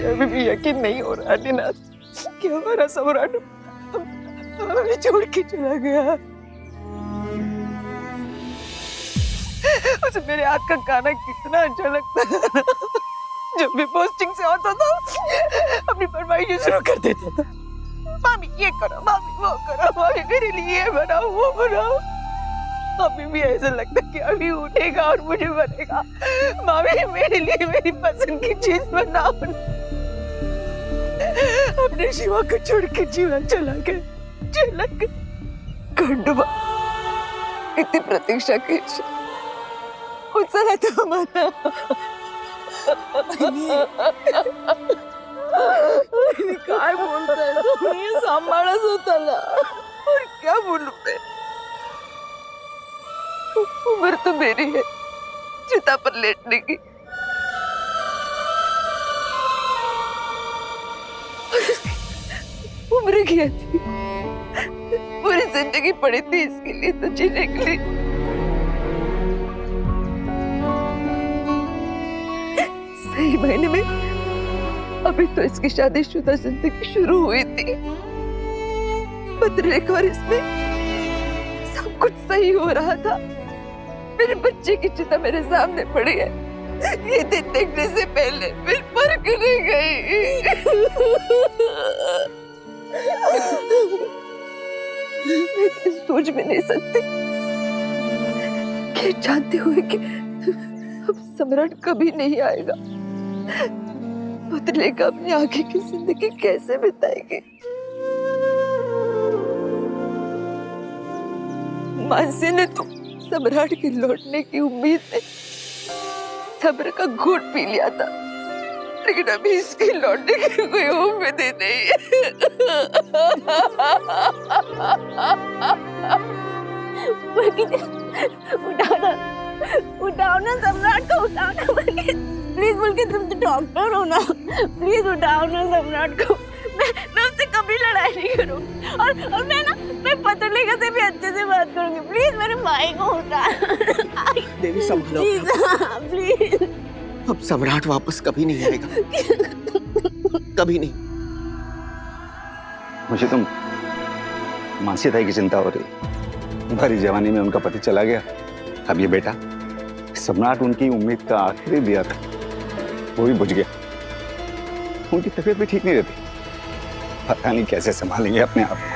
मुझे अभी भी यकीन नहीं हो रहा निनाद कि हमारा सम्राट हमें छोड़ के चला गया। उसे मेरे हाथ का खाना कितना अच्छा लगता था। जब भी पोस्टिंग से आता था अपनी फरमाइशें शुरू कर देता था। मामी ये करो, मामी वो करो, मामी मेरे लिए ये बनाओ वो बनाओ। अभी भी ऐसा लगता है कि अभी उठेगा और मुझे बनेगा, मामी मेरे लिए मेरी पसंद की चीज बनाओ। अपने शिवा को छोड़ के जीवन चला गया। खंडवा इतनी प्रतीक्षा की उत्साह तो हमारा काय बोलताय तुम्ही? सांभाळच होताला और क्या बोलूं मैं? उम्र तो मेरी है चिता पर लेटने की। उम्र क्या थी, पूरी जिंदगी पड़ी थी इसके लिए तो जीने के लिए। सही महीने में अभी तो इसकी शादीशुदा जिंदगी शुरू हुई थी। पत्र और इसमें सब कुछ सही हो रहा था। मेरे बच्चे की चिता मेरे सामने पड़ी है। ये दिन देखने से पहले मैं मर नहीं गई। मैं सोच भी नहीं सकती कि जानते हुए कि अब सम्राट कभी नहीं आएगा, पुतले का अपनी आगे की जिंदगी कैसे बिताएगी। मानसी ने तो सम्राट के लौटने की उम्मीद में सब्र का घूंट पी लिया था, लेकिन अभी इसके लौटने की कोई उम्मीद ही नहीं है। उठाओ ना सम्राट को, उठाओ ना प्लीज। बोल के तुम तो डॉक्टर हो ना, प्लीज उठाओ ना सम्राट को। मैं उससे कभी लड़ाई नहीं करूँगी और मैं पतलेगा से भी अच्छे से बात करूंगी। प्लीज मेरे भाई को उठा। देवी संभालो प्लीज। अब सम्राट वापस कभी नहीं आएगा, कभी नहीं। मुझे तो मानसी ताई की चिंता हो रही। भरी जवानी में उनका पति चला गया, अब ये बेटा सम्राट उनकी उम्मीद का आखिरी दिया था, वो भी बुझ गया। उनकी तबीयत भी ठीक नहीं रहती, पता नहीं कैसे संभालेंगे अपने आप को।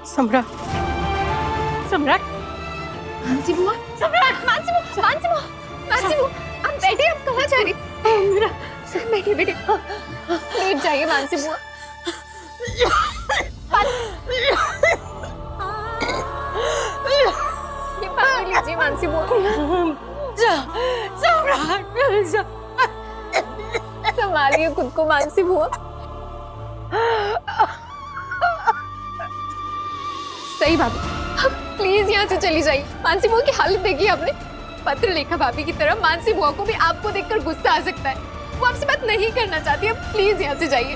सम्राट, सम्राट, मानसी बुआ, सम्राट, मानसी बुआ, मानसी बुआ, मानसी बुआ, आप बैठिए। आप कहाँ जा रही? मेरा बैठिए बैठिए, लेट जाइए मानसी बुआ। ये पकड़ लीजिए मानसी बुआ। सम्राट, संभालिए खुद को मानसी बुआ। सही बात है, प्लीज यहाँ से चली जाइए। मानसी बुआ की हालत देखिए आपने। पत्र लेखा भाभी की तरह मानसी बुआ को भी आपको देखकर गुस्सा आ सकता है। वो आपसे बात नहीं करना चाहती है, प्लीज यहाँ से जाइए।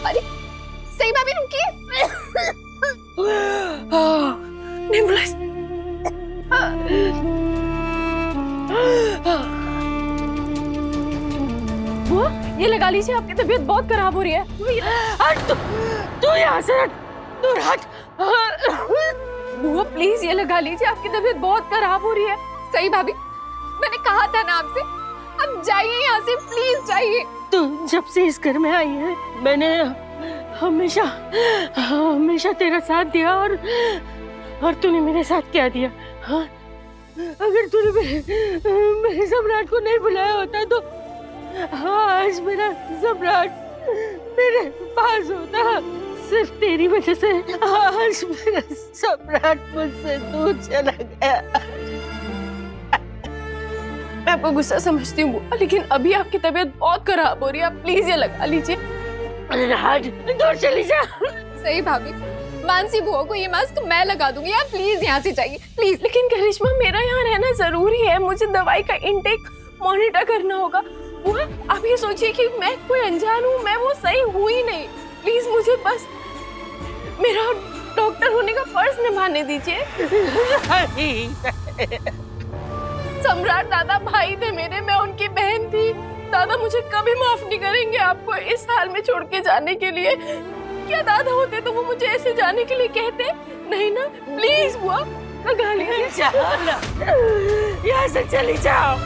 अरे सही भाभी रुकिए। बुआ ये लगा लीजिए, आपकी तबीयत बहुत खराब हो रही है। तू यहाँ से हट, दूर हट। बुआ प्लीज ये लगा लीजिए, आपकी तबीयत बहुत खराब हो रही है। सही भाभी मैंने कहा था ना आपसे, अब जाइए यहाँ से, प्लीज जाइए। तू जब से इस घर में आई है मैंने हमेशा तेरा साथ दिया और तूने मेरे साथ क्या दिया? हाँ? अगर तूने मेरे सम्राट को नहीं बुलाया होता तो आज मेरा सम्राट मेरे पास होता। सिर्फ तेरी वजह से आज मेरा सम्राट मुझसे दूर चला गया। मैं आपको गुस्सा समझती हूँ बुआ, लेकिन अभी आपकी तबीयत बहुत खराब हो रही है, आप प्लीज ये लगा लीजिए। राज दूर चली जा। सही भाभी, मानसी बुआ को ये मास्क मैं लगा दूंगी, आप प्लीज यहाँ से जाइए प्लीज। लेकिन करिश्मा मेरा यहाँ रहना जरूरी है, मुझे दवाई का इनटेक मॉनिटर करना होगा। बुआ आप ये सोचिए कि मैं कोई अनजान हूँ, मैं वो सही हूँ ही नहीं। प्लीज मुझे बस मेरा डॉक्टर होने का फर्ज निभाने दीजिए। सम्राट दादा भाई थे मेरे, मैं उनकी बहन थी। दादा मुझे कभी माफ नहीं करेंगे आपको इस हाल में छोड़ के जाने के लिए। क्या दादा होते तो वो मुझे ऐसे जाने के लिए कहते? नहीं ना, प्लीज बुआ लगा लीजिए। यहाँ से चली जाओ।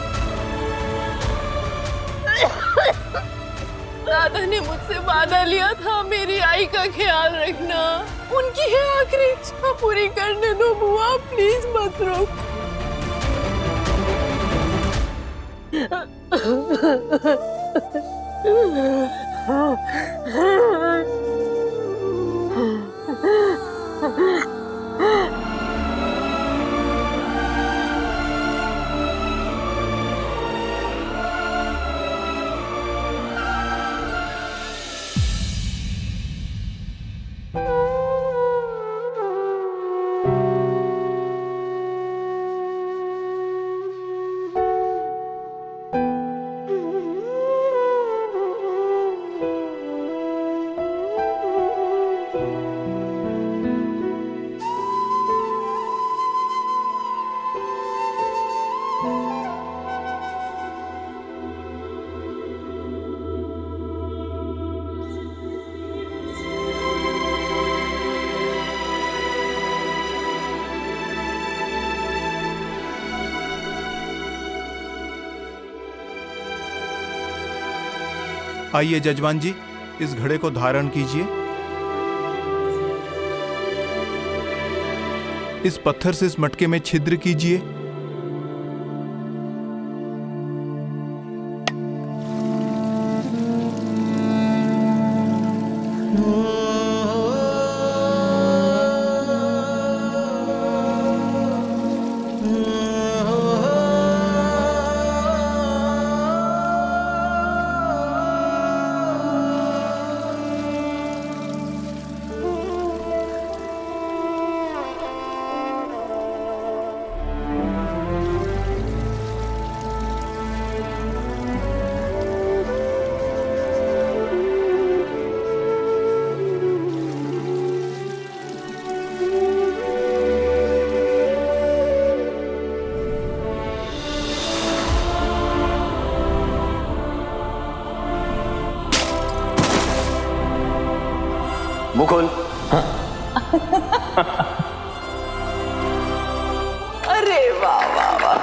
दादा ने मुझसे वादा लिया था मेरी आई का ख्याल रखना। उनकी है आखिरी इच्छा पूरी करने दो बुआ, प्लीज मत रोक। आइए जजमान जी, इस घड़े को धारण कीजिए। इस पत्थर से इस मटके में छिद्र कीजिए। मुकुल। अरे वाह वाह वाह।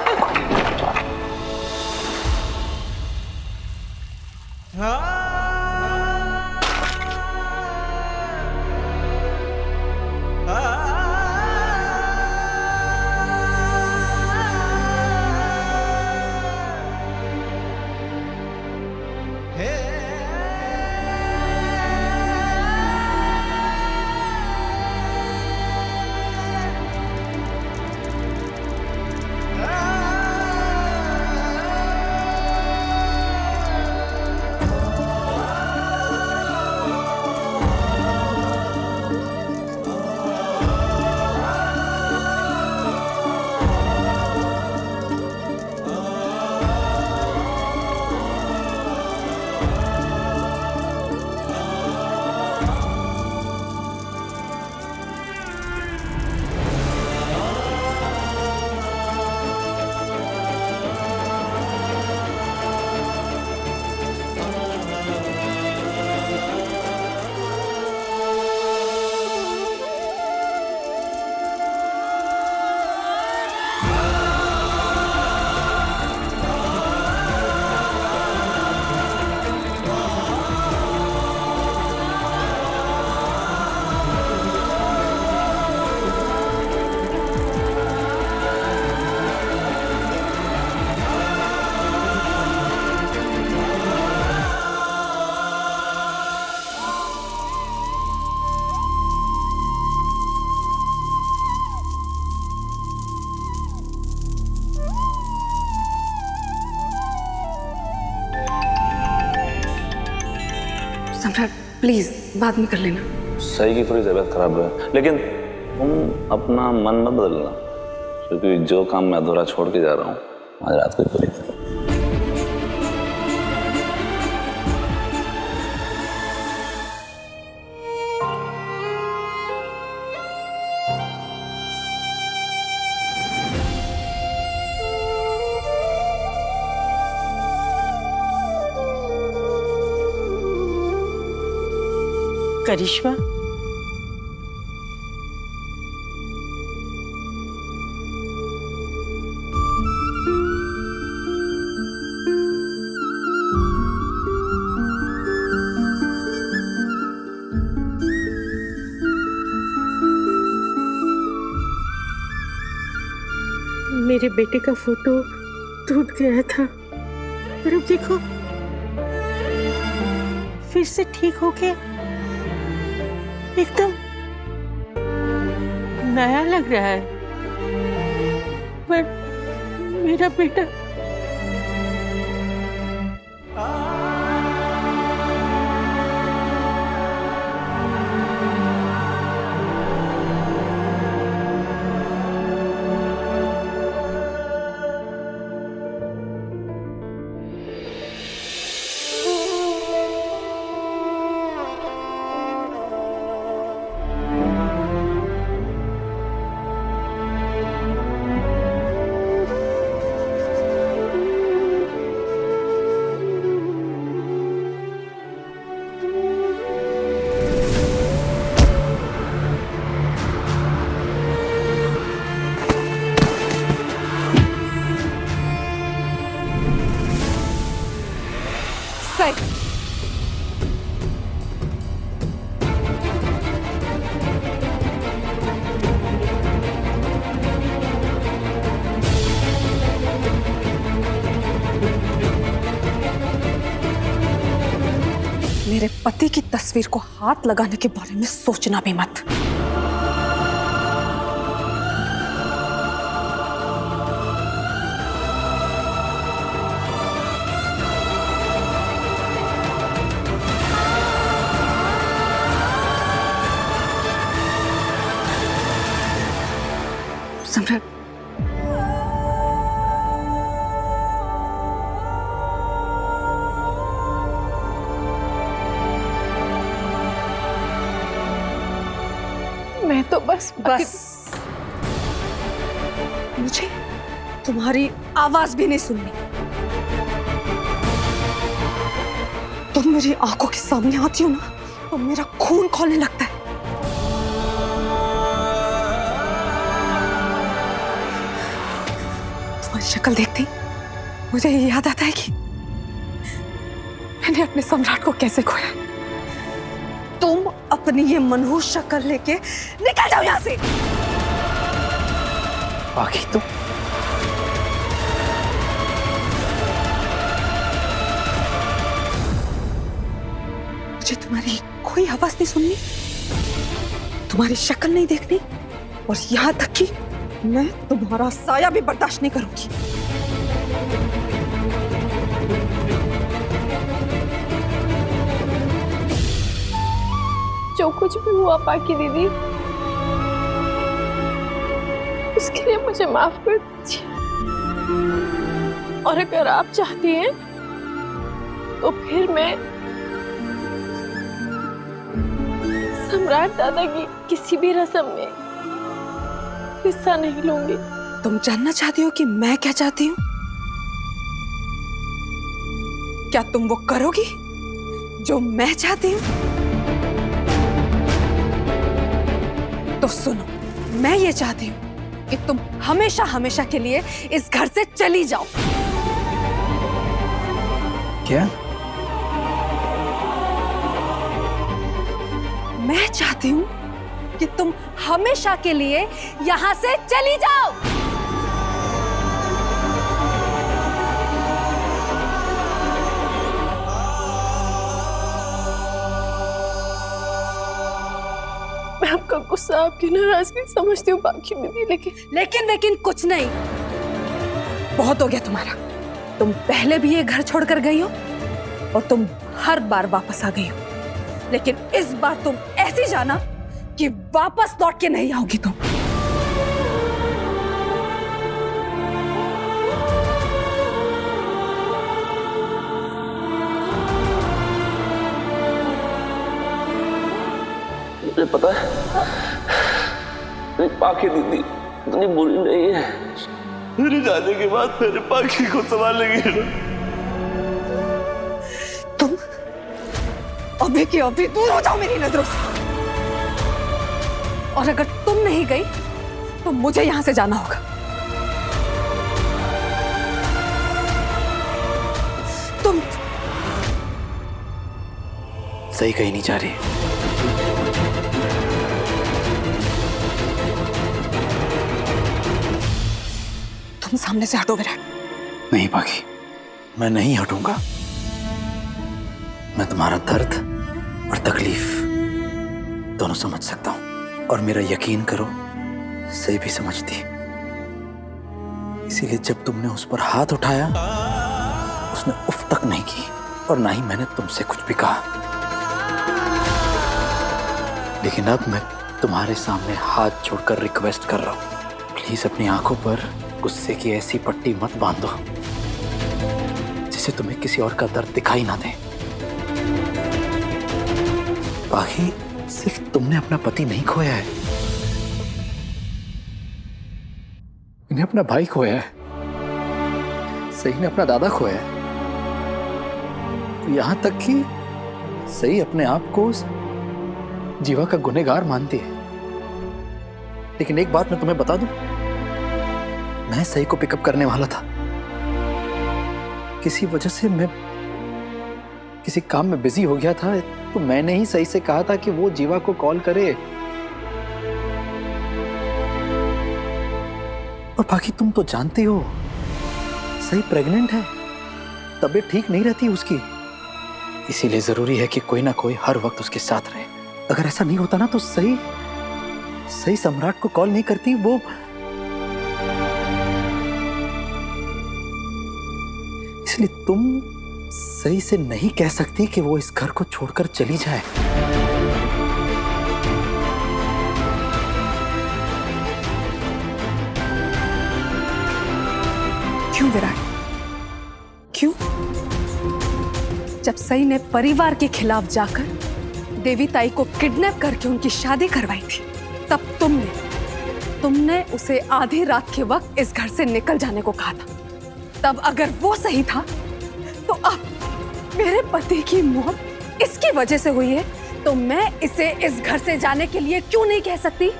सम्राट प्लीज बाद में कर लेना। सही की थोड़ी तबीयत खराब है, लेकिन तुम अपना मन मत बदलना, क्योंकि जो काम मैं अधूरा छोड़ के जा रहा हूँ आज रात को ही पूरी करो। करिश्मा, मेरे बेटे का फोटो टूट गया था और अब देखो फिर से ठीक होके एकदम नया लग रहा है। पर मेरा बेटा मेरे पति की तस्वीर को हाथ लगाने के बारे में सोचना भी मत। सम्राट, मैं तो बस मुझे तुम्हारी आवाज भी नहीं सुननी। तुम मेरी आंखों के सामने आती हो ना तो मेरा खून खौलने लगता है। तुम्हारी शक्ल देखती मुझे ये याद आता है कि मैंने अपने सम्राट को कैसे खोया। तुम अपनी ये मनहूस शक्ल लेके निकल जाओ यहां से। बाकी तो मुझे तुम्हारी कोई आवाज नहीं सुननी, तुम्हारी शक्ल नहीं देखनी, और यहां तक कि मैं तुम्हारा साया भी बर्दाश्त नहीं करूंगी। जो कुछ भी हुआ पाकी दीदी, उसके लिए मुझे माफ कर दीजिए। और अगर आप चाहती हैं तो फिर मैं सम्राट दादा की किसी भी रस्म में हिस्सा नहीं लूंगी। तुम जानना चाहती हो कि मैं क्या चाहती हूँ? क्या तुम वो करोगी जो मैं चाहती हूँ? तो सुनो, मैं ये चाहती हूँ कि तुम हमेशा हमेशा के लिए इस घर से चली जाओ। क्या? मैं चाहती हूँ कि तुम हमेशा के लिए यहाँ से चली जाओ। मैं आपका गुस्सा, आपकी नाराजगी समझती हूँ बाकी दीदी, लेकिन कुछ नहीं। बहुत हो गया तुम्हारा। तुम पहले भी ये घर छोड़कर गई हो और तुम हर बार वापस आ गई हो, लेकिन इस बार तुम ऐसी जाना कि वापस लौट के नहीं आओगी तुम। मुझे पता है मेरी पाकी दीदी इतनी बुरी नहीं है। मेरे जाने के बाद मेरे पाकी को संभालेगी ना। तुम अभी की अभी दूर हो जाओ मेरी नजरों से। और अगर तुम नहीं गई तो मुझे यहां से जाना होगा। तुम सही कहीं नहीं जा रही। तुम सामने से हटो विराट। नहीं पागी, मैं नहीं हटूंगा। मैं तुम्हारा दर्द और तकलीफ दोनों समझ सकता हूं, और मेरा यकीन करो सही भी समझती। इसीलिए जब तुमने उस पर हाथ उठाया उसने उफ तक नहीं की, और ना ही मैंने तुमसे कुछ भी कहा। लेकिन अब मैं तुम्हारे सामने हाथ जोड़कर रिक्वेस्ट कर रहा हूं, प्लीज अपनी आंखों पर गुस्से की ऐसी पट्टी मत बांधो जिससे तुम्हें किसी और का दर्द दिखाई ना दे। बाकी सिर्फ तुमने अपना पति नहीं खोया है, इन्हें अपना भाई खोया है, सही ने अपना दादा खोया है, यहां तक कि सही अपने आप को जीवा का गुनहगार मानती है। लेकिन एक बात मैं तुम्हें बता दूं, मैं सही को पिकअप करने वाला था। किसी वजह से मैं किसी काम में बिजी हो गया था, तो मैंने ही सही से कहा था कि वो जीवा को कॉल करे। और बाकी तुम तो जानते हो सही प्रेग्नेंट है, तबीयत ठीक नहीं रहती उसकी, इसीलिए जरूरी है कि कोई ना कोई हर वक्त उसके साथ रहे। अगर ऐसा नहीं होता ना तो सही सम्राट को कॉल नहीं करती। वो इसलिए तुम सही से नहीं कह सकती कि वो इस घर को छोड़कर चली जाए। क्यों विराट, क्यों? जब सई ने परिवार के खिलाफ जाकर देवी ताई को किडनैप करके उनकी शादी करवाई थी, तब तुमने उसे आधी रात के वक्त इस घर से निकल जाने को कहा था। तब अगर वो सही था तो अब मेरे पति की मौत इसकी वजह से हुई है, तो मैं इसे इस घर से जाने के लिए क्यों नहीं कह सकती?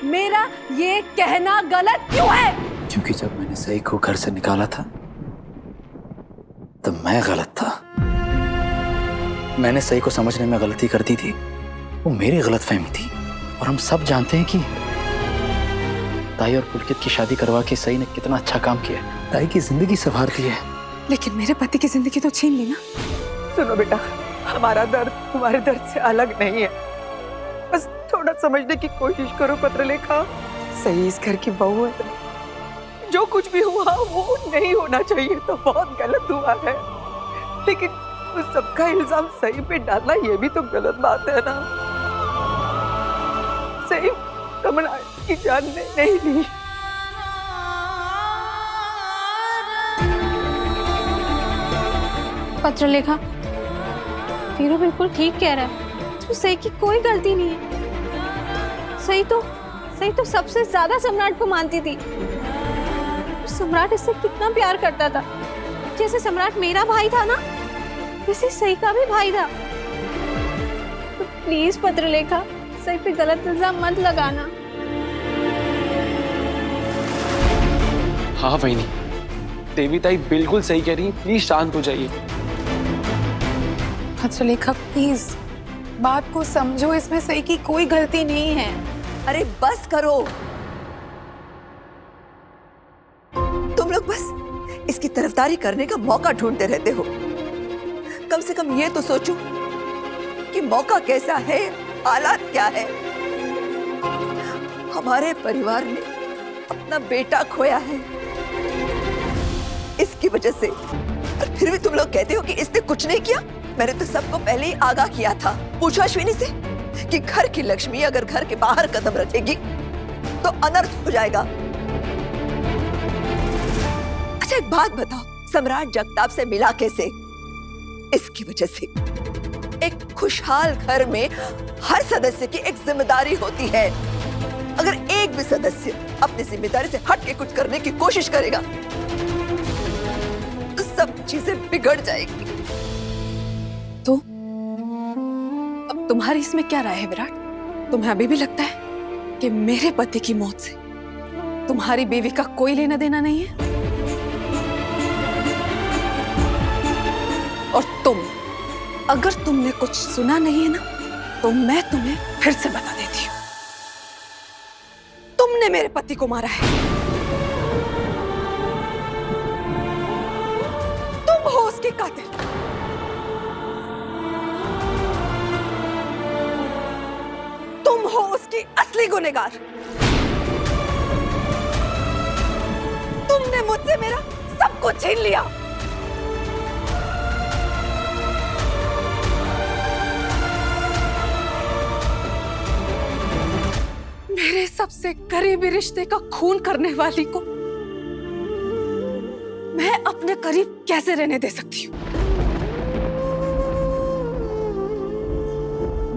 मेरा ये कहना गलत क्यों है? क्योंकि जब मैंने सही को घर से निकाला था तब मैं गलत था। मैंने सही को समझने में गलती कर दी थी, वो मेरी गलतफहमी थी। और हम सब जानते हैं कि ताई और पुलकित की शादी करवा के सही ने कितना अच्छा काम किया, ताई की जिंदगी संवार दी है। लेकिन मेरे पति की जिंदगी तो छीन ली ना। सुनो बेटा, हमारा दर्द तुम्हारे दर्द से अलग नहीं है। बस थोड़ा समझने की कोशिश करो पत्रलेखा। सही इस घर की बहू है, जो कुछ भी हुआ वो नहीं होना चाहिए तो बहुत गलत हुआ है। लेकिन उस सबका इल्जाम सही पे डालना ये भी तो गलत बात है ना। सही सम्राट की जान नहीं ली। पत्रलेखा, वीरू बिल्कुल ठीक कह रहा है। तो सही की कोई गलती नहीं है। सही तो सबसे ज्यादा सम्राट को मानती थी। सम्राट इससे कितना प्यार करता था। जैसे सम्राट मेरा भाई था ना, वैसे सही का भी भाई था। तो प्लीज पत्रलेखा, सही पे गलत इल्जाम मत लगाना। हाँ वहीनी, देवी ताई बिल्कुल सही कह रही है, प्लीज शांत हो जाइए। पत्रलेखा प्लीज बात को समझो, इसमें सही की कोई गलती नहीं है। अरे बस करो, तुम लोग बस इसकी तरफदारी करने का मौका ढूंढते रहते हो। कम से कम ये तो सोचो कि मौका कैसा है, हालात क्या है। हमारे परिवार ने अपना बेटा खोया है इसकी वजह से, और फिर भी तुम लोग कहते हो कि इसने कुछ नहीं किया। मैंने तो सबको पहले ही आगाह किया था। पूछो अश्विनी से कि घर की लक्ष्मी अगर घर के बाहर कदम रखेगी तो अनर्थ हो जाएगा। अच्छा एक बात बताओ, सम्राट जगताप से मिला कैसे? इसकी वजह से एक खुशहाल घर में हर सदस्य की एक जिम्मेदारी होती है। अगर एक भी सदस्य अपनी जिम्मेदारी से हट के कुछ करने की कोशिश करेगा तो सब चीजें बिगड़ जाएगी। तुम्हारी इसमें क्या राय है विराट? तुम्हें अभी भी लगता है कि मेरे पति की मौत से तुम्हारी बीवी का कोई लेना देना नहीं है? और तुम, अगर तुमने कुछ सुना नहीं है ना, तो मैं तुम्हें फिर से बता देती हूँ। तुमने मेरे पति को मारा है। तुम हो उसके कातिल। तुम हो उसकी असली गुनहगार। तुमने मुझसे मेरा सब कुछ छीन लिया। मेरे सबसे करीबी रिश्ते का खून करने वाली को मैं अपने करीब कैसे रहने दे सकती हूँ?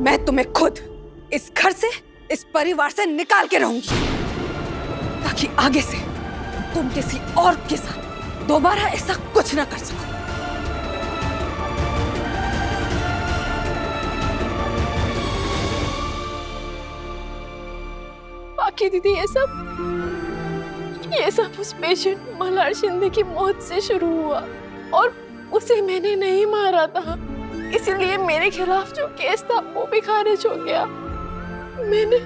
मैं तुम्हें खुद इस घर से, इस परिवार से निकाल के रहूंगी, ताकि आगे से तुम किसी और के साथ दोबारा ऐसा कुछ ना कर सको। बाकी दीदी, ये सब उस पेशेंट मल्हार शिंदे की मौत से शुरू हुआ और उसे मैंने नहीं मारा था, इसलिए मेरे खिलाफ जो केस था वो भी खारिज हो गया। मैंने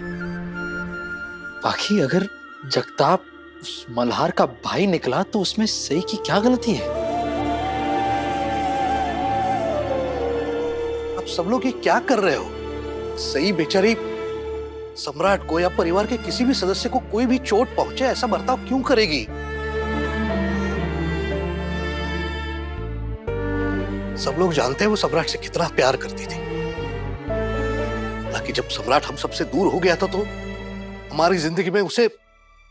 बाकी अगर जगताप उस मल्हार का भाई निकला तो उसमें सई की क्या गलती है? आप सब लोग ये क्या कर रहे हो? सई बेचारी सम्राट को या परिवार के किसी भी सदस्य को कोई भी चोट पहुंचे ऐसा बर्ताव क्यों करेगी? सब लोग जानते हैं वो सम्राट से कितना प्यार करती थी। हालांकि जब सम्राट हम सबसे दूर हो गया था तो हमारी जिंदगी में उसे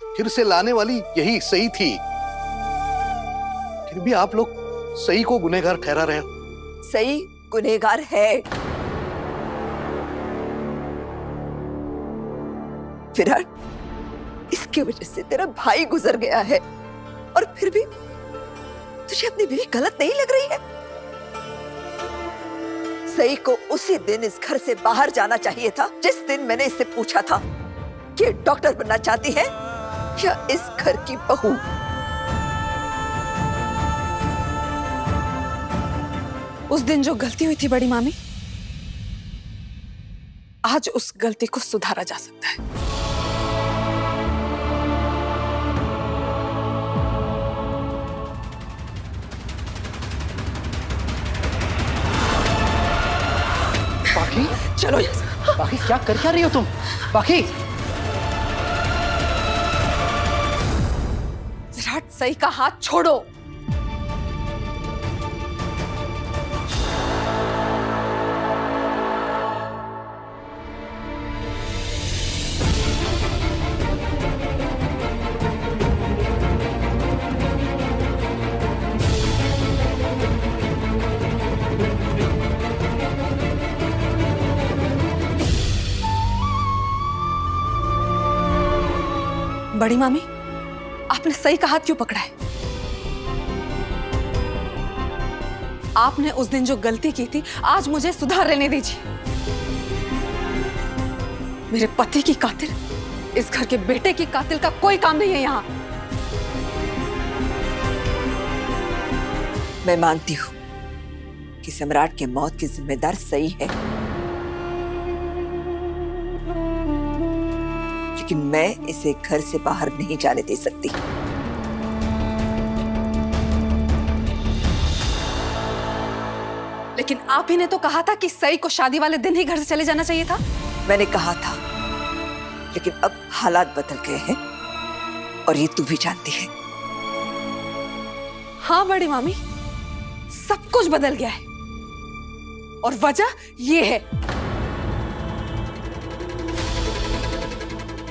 फिर से लाने वाली यही सई थी। फिर भी आप लोग सई को गुनहगार ठहरा रहे हो। सही गुनहगार है विराट, इसकी वजह से तेरा भाई गुजर गया है और फिर भी तुझे अपनी बीवी गलत नहीं लग रही है? सई को उसी दिन इस घर से बाहर जाना चाहिए था जिस दिन मैंने इससे पूछा था कि डॉक्टर बनना चाहती है या इस घर की बहू। उस दिन जो गलती हुई थी बड़ी मामी, आज उस गलती को सुधारा जा सकता है। बाकी चलो यहाँ से। बाकी क्या कर क्या रही हो तुम? बाकी विराट, सई का हाथ छोड़ो। बड़ी मामी, आपने सई का हाथ क्यों पकड़ा है? आपने उस दिन जो गलती की थी आज मुझे सुधार लेने दीजिए। मेरे पति की कातिल, इस घर के बेटे की कातिल का कोई काम नहीं है यहाँ। मैं मानती हूँ कि सम्राट के मौत की जिम्मेदार सई है, लेकिन मैं इसे घर से बाहर नहीं जाने दे सकती। लेकिन आप ही ने तो कहा था कि सई को शादी वाले दिन ही घर से चले जाना चाहिए था। मैंने कहा था, लेकिन अब हालात बदल गए हैं और ये तू भी जानती है। हाँ बड़ी मामी, सब कुछ बदल गया है और वजह ये है,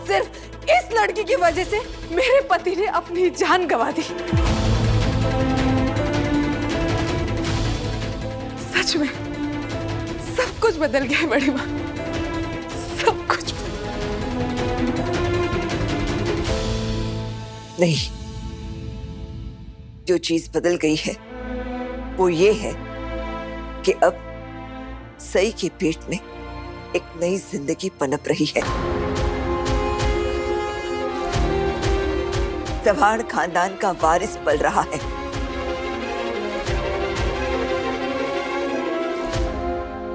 सिर्फ इस लड़की की वजह से मेरे पति ने अपनी जान गंवा दी। सच में सब कुछ बदल गया है बड़ी माँ, सब कुछ। नहीं, जो चीज बदल गई है वो ये है कि अब सई के पेट में एक नई जिंदगी पनप रही है। चव्हाण खानदान का वारिस पल रहा है।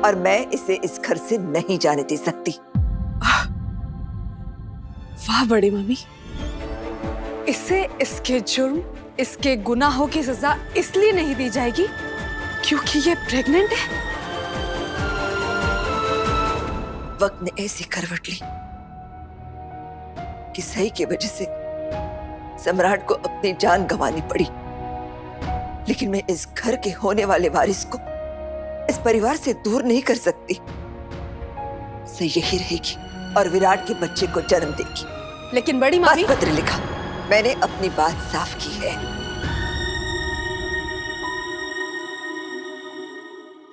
और मैं इसे इस घर से नहीं जाने दे सकती। वाह बड़ी मम्मी, इसे इसके जुर्म, इसके गुनाहों की सजा इसलिए नहीं दी जाएगी क्योंकि ये प्रेग्नेंट है। वक्त ने ऐसी करवट ली कि सही की वजह से सम्राट को अपनी जान गंवानी पड़ी। लेकिन मैं इस घर के होने वाले वारिस को इस परिवार से दूर नहीं कर सकती। सही यही रहेगी और विराट के बच्चे को जन्म देगी। लेकिन बड़ी बस मम्मी, पत्र लिखा, मैंने अपनी बात साफ की है।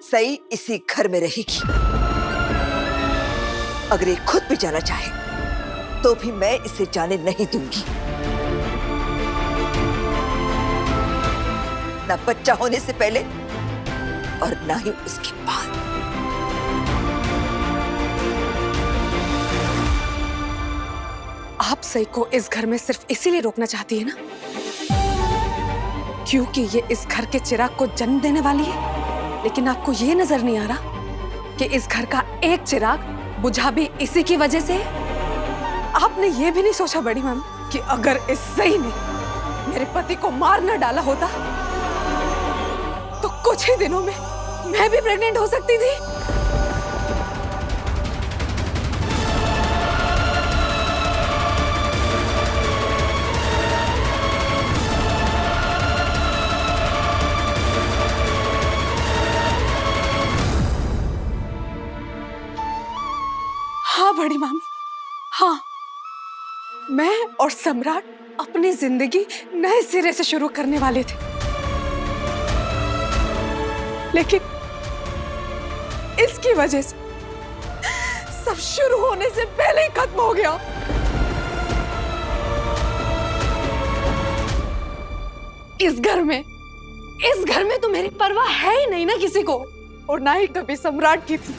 सही इसी घर में रहेगी। अगर ये खुद भी जाना चाहे तो भी मैं इसे जाने नहीं दूंगी। ना बच्चा होने से पहले और ना ही उसके बाद। आप सही को इस घर में सिर्फ इसीलिए रोकना चाहती है ना क्योंकि ये इस घर के चिराग को जन्म देने वाली है। लेकिन आपको ये नजर नहीं आ रहा कि इस घर का एक चिराग बुझा भी इसी की वजह से है। आपने ये भी नहीं सोचा बड़ी मम्मी कि अगर इस सही ने मेरे पति को मार न डाला होता तो कुछ ही दिनों में मैं भी प्रेग्नेंट हो सकती थी। हाँ बड़ी मामी, हाँ, मैं और सम्राट अपनी जिंदगी नए सिरे से शुरू करने वाले थे। लेकिन इसकी वजह से सब शुरू होने से पहले ही खत्म हो गया। इस घर में तो मेरी परवाह है ही नहीं ना किसी को, और ना ही कभी सम्राट की थी।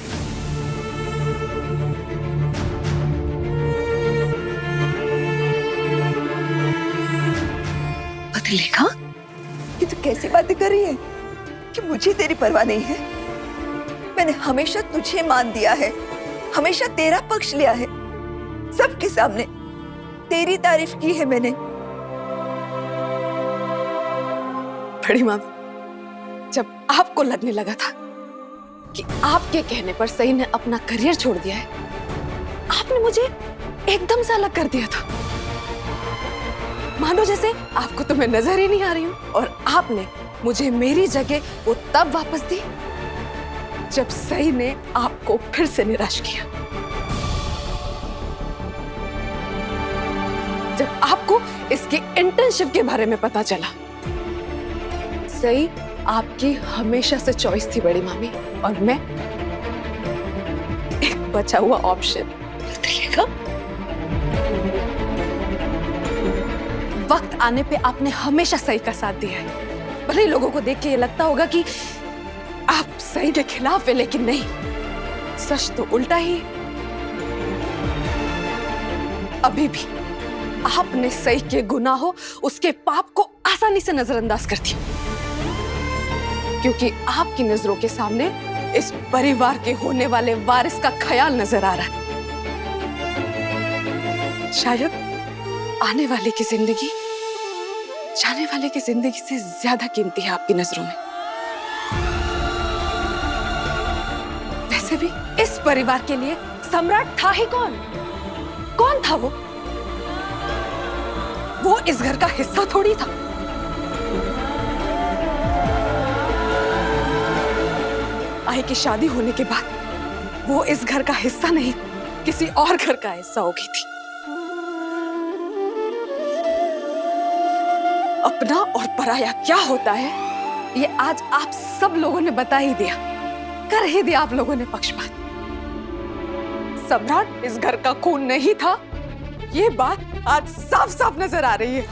लेखा, ये तो कैसी बातें कर रही है कि मुझे तेरी परवाह नहीं है। मैंने हमेशा तुझे मान दिया है, हमेशा तेरा पक्ष लिया है, सबके सामने तेरी तारीफ की है मैंने। बड़ी माँ, जब आपको लगने लगा था कि आपके कहने पर सही ने अपना करियर छोड़ दिया है, आपने मुझे एकदम से अलग कर दिया था। मानो जैसे आपको तो मैं नजर ही नहीं आ रही हूँ, और आपने मुझे मेरी जगह वो तब वापस दी जब सही ने आपको फिर से निराश किया। जब आपको इसकी इंटर्नशिप के बारे में पता चला। सही आपकी हमेशा से चॉइस थी बड़ी मामी, और मैं एक बचा हुआ ऑप्शन। वक्त आने पे आपने हमेशा सही का साथ दिया है। भले लोगों को देख के ये लगता होगा कि आप सही के खिलाफ है, लेकिन नहीं, सच तो उल्टा ही। अभी भी आपने सही के गुनाहों, उसके पाप को आसानी से नजरअंदाज कर दिया, क्योंकि आपकी नजरों के सामने इस परिवार के होने वाले वारिस का ख्याल नजर आ रहा है। शायद आने वाले की जिंदगी जाने वाले की जिंदगी से ज्यादा कीमती है आपकी नजरों में। वैसे भी इस परिवार के लिए सम्राट था ही कौन? कौन था वो? वो इस घर का हिस्सा थोड़ी था। आई की शादी होने के बाद वो इस घर का हिस्सा नहीं, किसी और घर का हिस्सा हो गई थी। अपना और पराया क्या होता है, ये आज आप सब लोगों ने बता ही दिया, कर ही दिया आप लोगों ने पक्षपात। सम्राट इस घर का खून नहीं था, ये बात आज साफ साफ नजर आ रही है।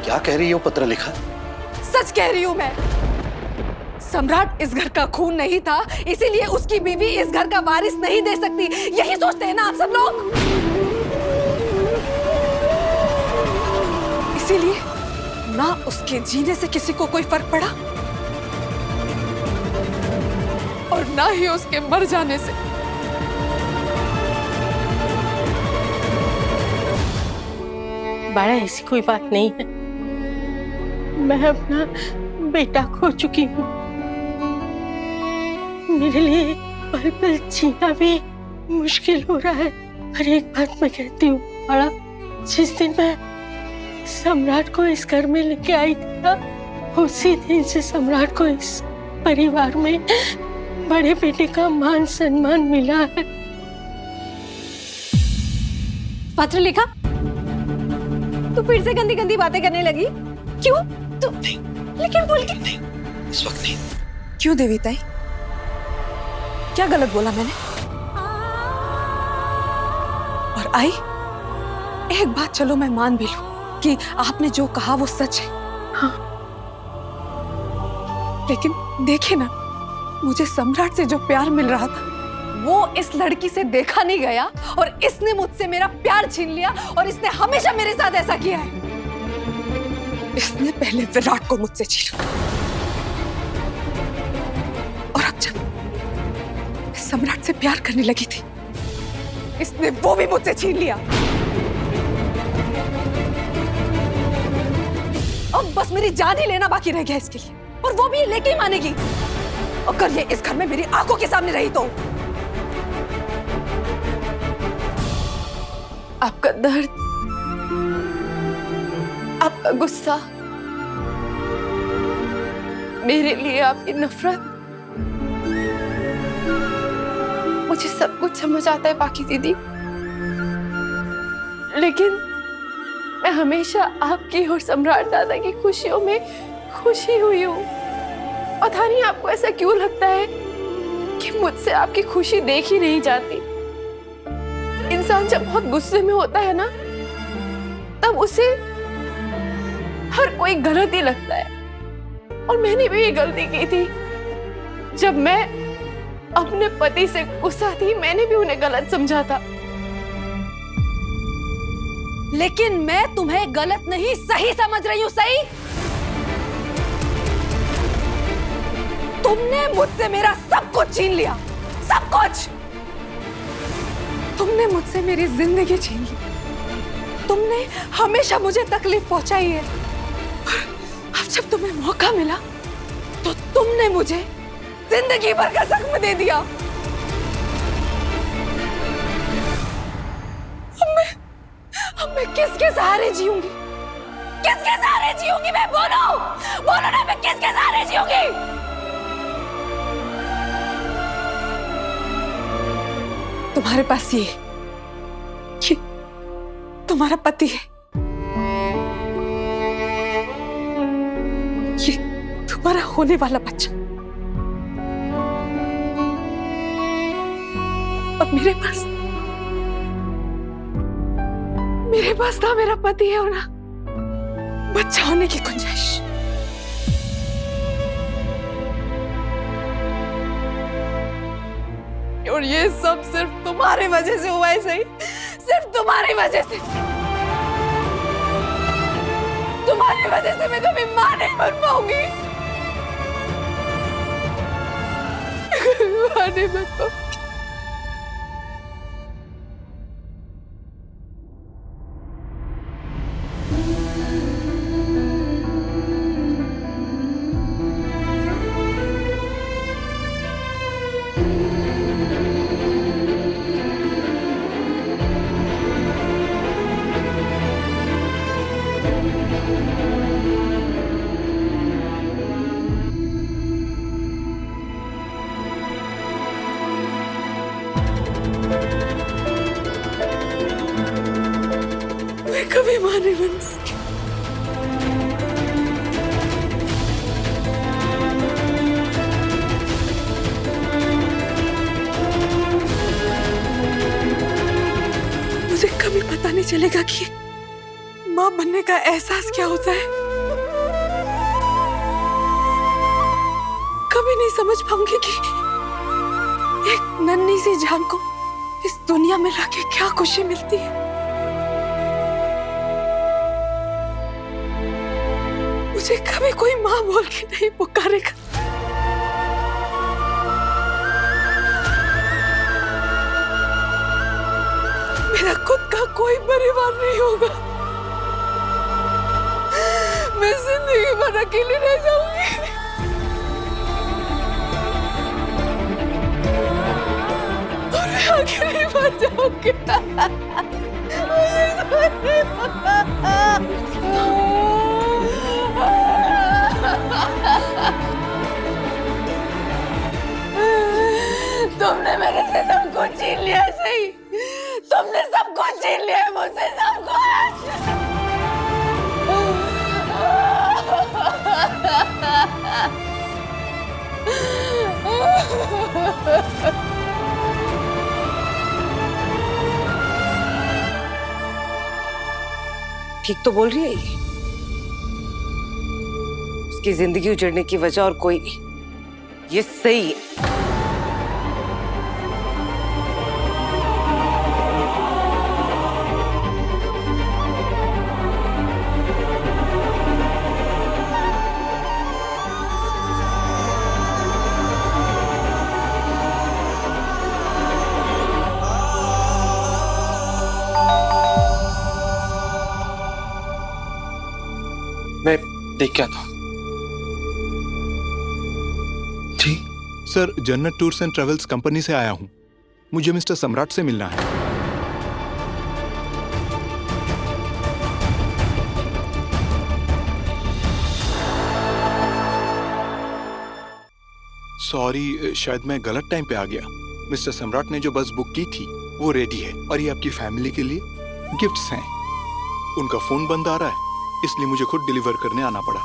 क्या कह रही हो पत्रलेखा? सच कह रही हूं मैं। सम्राट इस घर का खून नहीं था, इसीलिए उसकी बीवी इस घर का वारिस नहीं दे सकती। यही सोचते हैं ना आप सब लोग? इसीलिए ना उसके जीने से किसी को कोई फर्क पड़ा और ना ही उसके मर जाने से। बड़ा ऐसी कोई बात नहीं है। मैं अपना बेटा खो चुकी हूँ। मेरे लिए पल पल जीना भी मुश्किल हो रहा है। और एक बात मैं कहती हूँ बड़ा, जिस दिन मैं सम्राट को इस घर में लेके आई थी ना, उसी दिन से सम्राट को इस परिवार में बड़े बेटे का मान सम्मान मिला है। पत्र लिखा? तू फिर से गंदी गंदी बातें करने लगी? क्यों? तू लेकिन बोल के नहीं, इस वक्त नहीं। क्यों देवीताई? क्या गलत बोला मैंने? और आई, एक बात चलो मैं मान भी लूं कि आपने जो कहा वो सच है। हाँ, लेकिन देखिए ना, मुझे सम्राट से जो प्यार मिल रहा था वो इस लड़की से देखा नहीं गया और इसने मुझसे मेरा प्यार छीन लिया और इसने हमेशा मेरे साथ ऐसा किया है। इसने पहले विराट को मुझसे छीना और अब जब मैं सम्राट से प्यार करने लगी थी, इसने वो भी मुझसे छीन लिया। अब बस मेरी जान ही लेना बाकी रह गया इसके लिए, और वो भी ये लेके ही मानेगी। अगर ये इस घर में मेरी आंखों के सामने रही तो। आपका दर्द, आपका गुस्सा, मेरे लिए आपकी नफरत, मुझे सब कुछ समझ आता है बाकी दीदी, लेकिन मैं हमेशा आपकी और सम्राट दादा की खुशियों में खुशी हुई हूँ। पता नहीं आपको ऐसा क्यों लगता है कि मुझसे आपकी खुशी देखी नहीं जाती। इंसान जब बहुत गुस्से में होता है ना, तब उसे हर कोई गलत ही लगता है। और मैंने भी ये गलती की थी। जब मैं अपने पति से गुस्सा थी, मैंने भी उन्हें गलत समझा था। लेकिन मैं तुम्हें गलत नहीं, सही समझ रही हूँ। सही? तुमने मुझसे मेरा सब कुछ छीन लिया, सब कुछ। तुमने मुझसे मेरी जिंदगी छीन ली। तुमने हमेशा मुझे तकलीफ पहुंचाई है। अब जब तुम्हें मौका मिला तो तुमने मुझे जिंदगी भर का जख्म दे दिया। अब मैं किसके सहारे जीऊंगी? किसके सहारे जीऊंगी मैं? बोलो, बोलो ना, मैं किसके सहारे जीऊंगी? तुम्हारे पास ये तुम्हारा पति है, ये तुम्हारा होने वाला बच्चा, और मेरे पास ना मेरा पति है और ना बच्चा होने की गुंजाइश। और ये सब सिर्फ तुम्हारी वजह से हुआ है। सही? सिर्फ तुम्हारी वजह से। तुम्हारी वजह से मैं कभी मां नहीं बन पाऊंगी। मां नहीं बन पाऊंगी। कभी मां नहीं बन पाऊंगी। मुझे कभी पता नहीं चलेगा कि मां बनने का एहसास क्या होता है। कभी समझ पाऊंगी कि एक नन्ही सी जान को इस दुनिया में लाके क्या खुशी मिलती है। मुझे कभी कोई माँ बोल के नहीं पुकारेगा। मेरा खुद का कोई परिवार नहीं होगा। मैं जिंदगी भर अकेली रह जाऊंगी। और मैं अकेली मर जाऊंगी। तुमने मेरे से सब कुछ छीन लिया सही। तुमने सब कुछ छीन लिया मुझसे, सब कुछ। ठीक तो बोल रही है ये। उसकी जिंदगी उजड़ने की वजह और कोई नहीं, ये सही है। मैं देख के आता हूँ। जी सर, जन्नत टूर्स एंड ट्रेवल्स कंपनी से आया हूँ। मुझे मिस्टर सम्राट से मिलना है। सॉरी, शायद मैं गलत टाइम पे आ गया। मिस्टर सम्राट ने जो बस बुक की थी वो रेडी है और ये आपकी फैमिली के लिए गिफ्ट्स हैं। उनका फोन बंद आ रहा है, इसलिए मुझे खुद डिलीवर करने आना पड़ा।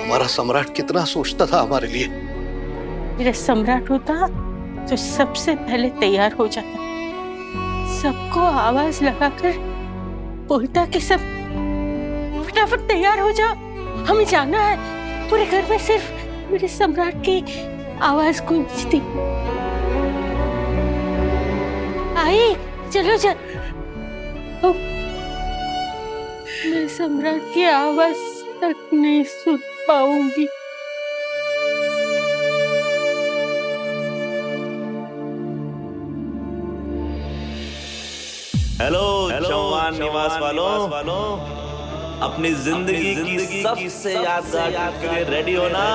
हमारा सम्राट कितना सोचता था हमारे लिए। मेरा सम्राट होता तो सबसे पहले तैयार हो जाता, सबको आवाज लगाकर बोलता कि सब फटाफट तैयार हो जाओ, हमें जाना है। पूरे घर में सिर्फ मेरे सम्राट की आवाज गूंजती। आई चलो जा। मैं सम्राट की आवाज तक नहीं सुन पाऊंगी। हेलो चौहान निवास वालों, अपनी जिंदगी की सबसे यादगार के लिए रेडी हो ना?